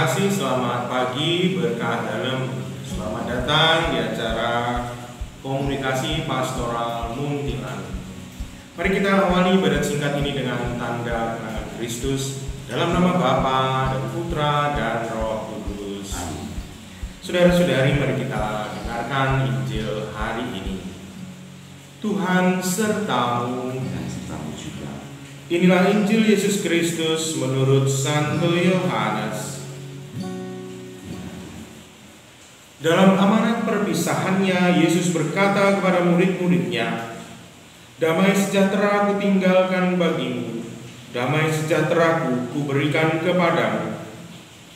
kasih, selamat pagi, berkah dalam. Selamat datang di acara komunikasi pastoral Muntilan. Mari kita awali ibadat singkat ini dengan tanda kenakan Kristus dalam nama Bapa dan Putra dan Roh Kudus. Saudara-saudari, mari kita dengarkan Injil hari ini. Tuhan sertamu dan sertamu juga. Inilah Injil Yesus Kristus menurut Santo Yohanes. Dalam amanat perpisahannya, Yesus berkata kepada murid-muridnya, "Damai sejahtera aku tinggalkan bagimu, damai sejahtera ku berikan kepadamu.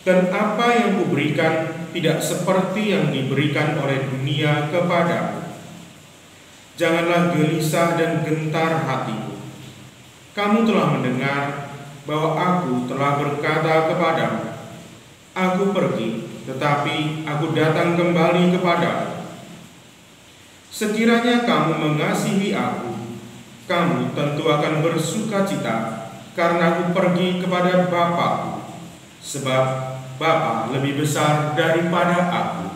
Dan apa yang kuberikan tidak seperti yang diberikan oleh dunia kepadamu. Janganlah gelisah dan gentar hatimu. Kamu telah mendengar bahwa aku telah berkata kepadamu, aku pergi, tetapi aku datang kembali kepadamu. Sekiranya kamu mengasihi aku, kamu tentu akan bersukacita karena aku pergi kepada Bapa-ku, sebab Bapa lebih besar daripada aku.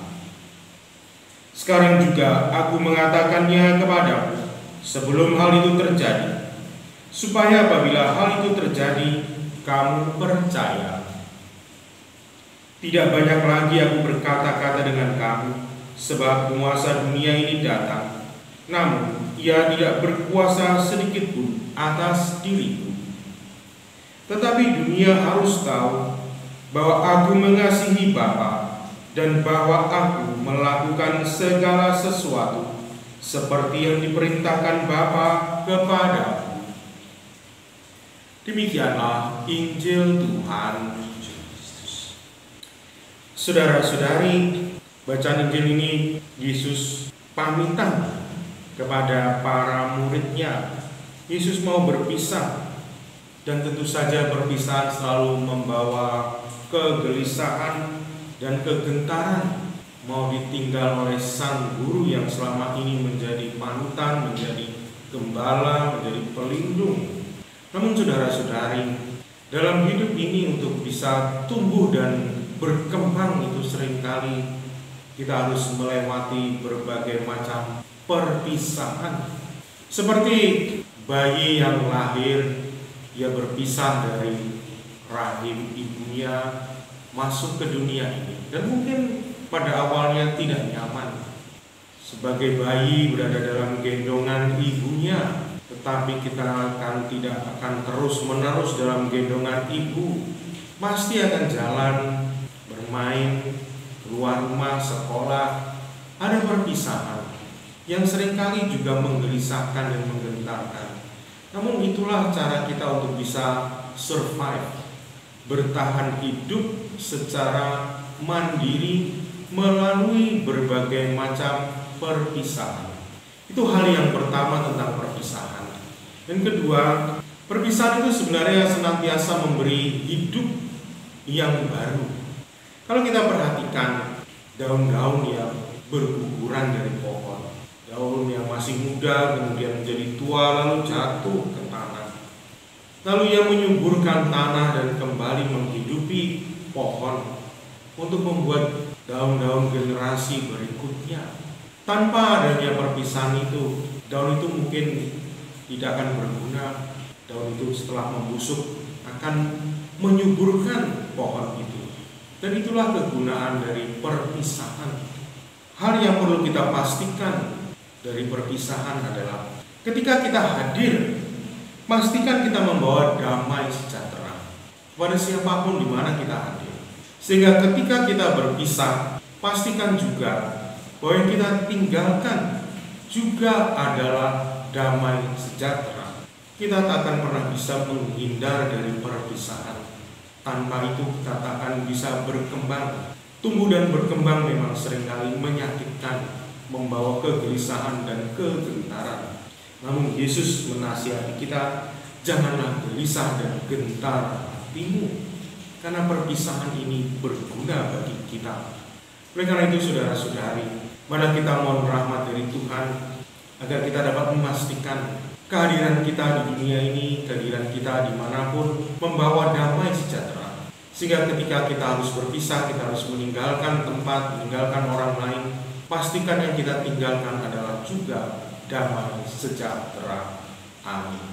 Sekarang juga aku mengatakannya kepadamu sebelum hal itu terjadi, supaya apabila hal itu terjadi, kamu percaya. Tidak banyak lagi aku berkata-kata dengan kamu, sebab penguasa dunia ini datang, namun ia tidak berkuasa sedikit pun atas diriku. Tetapi dunia harus tahu bahwa aku mengasihi Bapa, dan bahwa aku melakukan segala sesuatu seperti yang diperintahkan Bapa kepadaku." Demikianlah Injil Tuhan. Saudara-saudari, bacaan Injil ini Yesus pamitan kepada para muridnya. Yesus mau berpisah, dan tentu saja perpisahan selalu membawa kegelisahan dan kegentaran. Mau ditinggal oleh sang guru yang selama ini menjadi panutan, menjadi gembala, menjadi pelindung. Namun saudara-saudari, dalam hidup ini untuk bisa tumbuh dan berkembang itu seringkali kita harus melewati berbagai macam perpisahan. Seperti bayi yang lahir, ia berpisah dari rahim ibunya masuk ke dunia ini, dan mungkin pada awalnya tidak nyaman. Sebagai bayi berada dalam gendongan ibunya, tetapi kita tidak akan terus-menerus dalam gendongan ibu. Pasti akan jalan, bermain, keluar rumah, sekolah. Ada perpisahan yang seringkali juga menggelisahkan dan menggentarkan. Namun itulah cara kita untuk bisa survive, bertahan hidup secara mandiri melalui berbagai macam perpisahan. Itu hal yang pertama tentang perpisahan. Yang kedua, perpisahan itu sebenarnya senantiasa memberi hidup yang baru. Kalau kita perhatikan daun-daun yang berguguran dari pohon, daun yang masih muda kemudian menjadi tua lalu jatuh ke tanah, lalu ia menyuburkan tanah dan kembali menghidupi pohon untuk membuat daun-daun generasi berikutnya. Tanpa adanya perpisahan itu, daun itu mungkin tidak akan berguna. Daun itu setelah membusuk akan menyuburkan pohon itu. Dan itulah kegunaan dari perpisahan. Hal yang perlu kita pastikan dari perpisahan adalah ketika kita hadir, pastikan kita membawa damai sejahtera pada siapapun di mana kita hadir. Sehingga ketika kita berpisah, pastikan juga bahwa yang kita tinggalkan juga adalah damai sejahtera. Kita tak akan pernah bisa menghindar dari perpisahan. Tanpa itu kita tak akan bisa berkembang. Tumbuh dan berkembang memang seringkali menyakitkan, membawa kegelisahan dan kegentaran. Namun Yesus menasihati kita, janganlah gelisah dan gentar hatimu, karena perpisahan ini berguna bagi kita. Oleh karena itu saudara-saudari, mari kita mohon rahmat dari Tuhan agar kita dapat memastikan kehadiran kita di dunia ini, kehadiran kita dimanapun, membawa damai sejahtera, Sehingga ketika kita harus berpisah, kita harus meninggalkan tempat, meninggalkan orang lain, pastikan yang kita tinggalkan adalah juga damai sejahtera. Amin.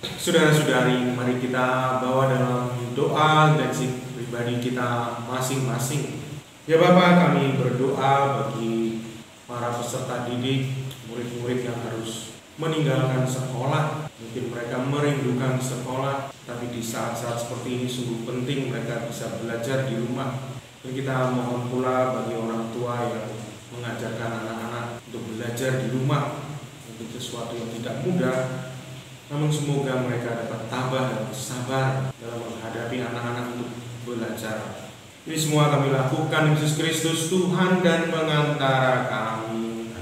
Saudara-saudari, mari kita bawa dalam doa intensi pribadi kita masing-masing. Ya Bapa, kami berdoa bagi para peserta didik, murid-murid yang harus meninggalkan sekolah. Mungkin mereka merindukan sekolah, tapi di saat-saat seperti ini sungguh penting mereka bisa belajar di rumah. Dan kita mohon pula bagi orang tua yang mengajarkan anak-anak untuk belajar di rumah, untuk sesuatu yang tidak mudah. Namun semoga mereka dapat tabah dan sabar dalam menghadapi anak-anak untuk belajar. Ini semua kami lakukan Yesus Kristus Tuhan dan pengantara kami.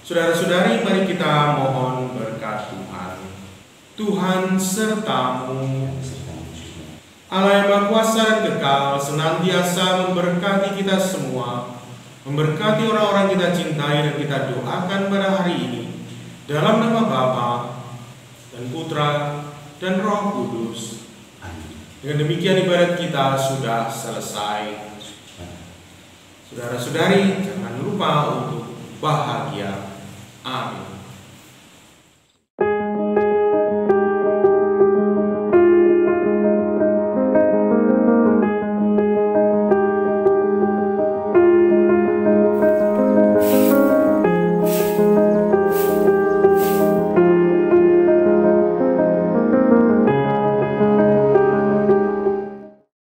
Saudara-saudari, mari kita mohon berkat Tuhan. Tuhan sertamu. Allah yang Maha Kuasa dan kekal senantiasa memberkati kita semua, memberkati orang-orang kita cintai dan kita doakan pada hari ini. Dalam nama Bapa dan Putra dan Roh Kudus. Dengan demikian ibadat kita sudah selesai. Saudara-saudari, jangan lupa untuk bahagia. Amin.